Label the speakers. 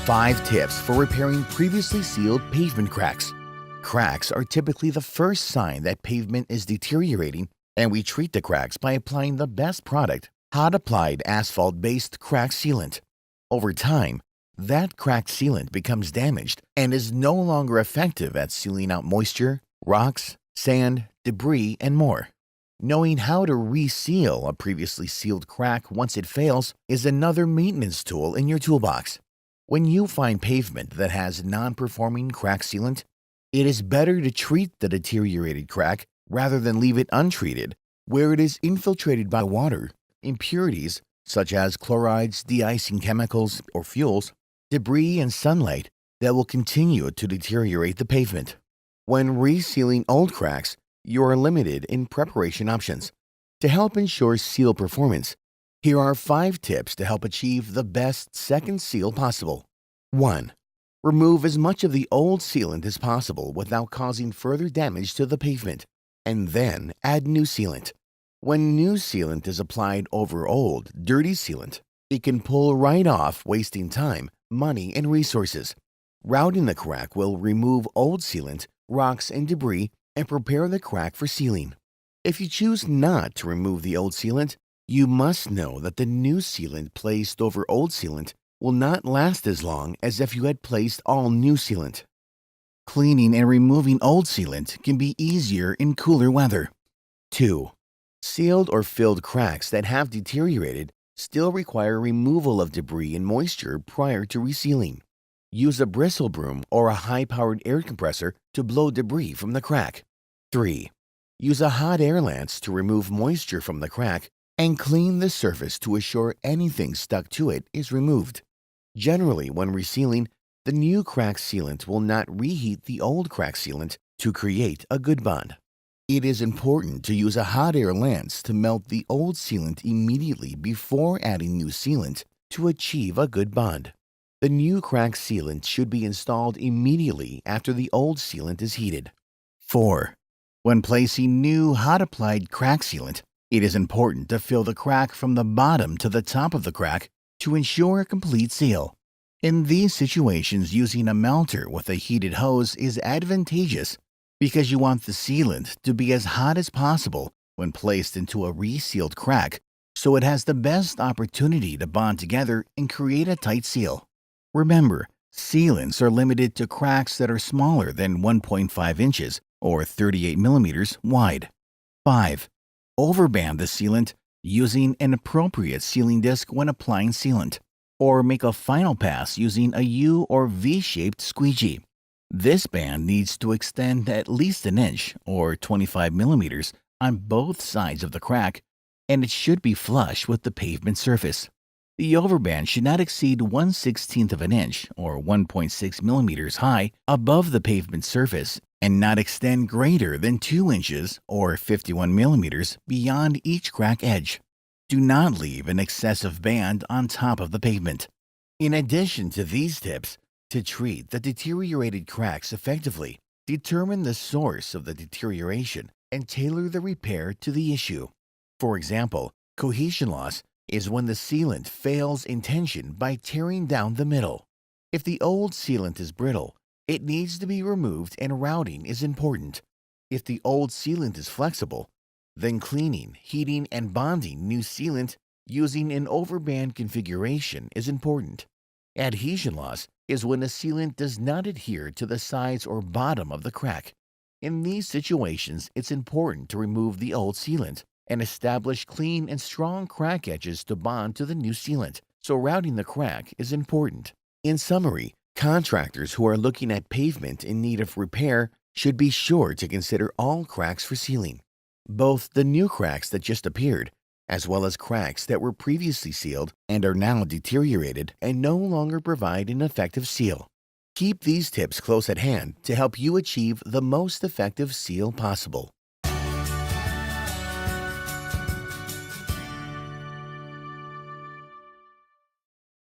Speaker 1: 5 tips for repairing previously sealed pavement cracks. Cracks are typically the first sign that pavement is deteriorating, and we treat the cracks by applying the best product, hot applied asphalt-based crack sealant. Over time, that cracked sealant becomes damaged and is no longer effective at sealing out moisture, rocks, sand, debris, and more. Knowing how to reseal a previously sealed crack once it fails is another maintenance tool in your toolbox. When you find pavement that has non-performing crack sealant, it is better to treat the deteriorated crack rather than leave it untreated, where it is infiltrated by water, impurities such as chlorides, de-icing chemicals, or fuels, debris, and sunlight that will continue to deteriorate the pavement. When resealing old cracks, you are limited in preparation options. To help ensure seal performance, here are 5 tips to help achieve the best second seal possible. 1. Remove as much of the old sealant as possible without causing further damage to the pavement, and then add new sealant. When new sealant is applied over old, dirty sealant, it can pull right off, wasting time, money, and resources. Routing the crack will remove old sealant, rocks, and debris and prepare the crack for sealing. If you choose not to remove the old sealant, you must know that the new sealant placed over old sealant will not last as long as if you had placed all new sealant. Cleaning and removing old sealant can be easier in cooler weather. 2. Sealed or filled cracks that have deteriorated still require removal of debris and moisture prior to resealing. Use a bristle broom or a high-powered air compressor to blow debris from the crack. 3. Use a hot air lance to remove moisture from the crack and clean the surface to assure anything stuck to it is removed. Generally, when resealing, the new crack sealant will not reheat the old crack sealant to create a good bond. It is important to use a hot air lance to melt the old sealant immediately before adding new sealant to achieve a good bond. The new crack sealant should be installed immediately after the old sealant is heated. 4. When placing new hot-applied crack sealant, it is important to fill the crack from the bottom to the top of the crack to ensure a complete seal. In these situations, using a melter with a heated hose is advantageous because you want the sealant to be as hot as possible when placed into a resealed crack, so it has the best opportunity to bond together and create a tight seal. Remember, sealants are limited to cracks that are smaller than 1.5 inches or 38 millimeters wide. 5. Overband the sealant using an appropriate sealing disc when applying sealant, or make a final pass using a U or V-shaped squeegee. This band needs to extend at least an inch or 25 millimeters on both sides of the crack, and it should be flush with the pavement surface. The overband should not exceed 1/16 of an inch or 1.6 millimeters high above the pavement surface and not extend greater than 2 inches or 51 millimeters beyond each crack edge. Do not leave an excessive band on top of the pavement. In addition to these tips, to treat the deteriorated cracks effectively, determine the source of the deterioration and tailor the repair to the issue. For example, cohesion loss is when the sealant fails in tension by tearing down the middle. If the old sealant is brittle, it needs to be removed and routing is important. If the old sealant is flexible, then cleaning, heating, and bonding new sealant using an overband configuration is important. Adhesion loss is when the sealant does not adhere to the sides or bottom of the crack. In these situations, it's important to remove the old sealant and establish clean and strong crack edges to bond to the new sealant, so routing the crack is important. In summary, contractors who are looking at pavement in need of repair should be sure to consider all cracks for sealing, both the new cracks that just appeared, as well as cracks that were previously sealed and are now deteriorated and no longer provide an effective seal. Keep these tips close at hand to help you achieve the most effective seal possible.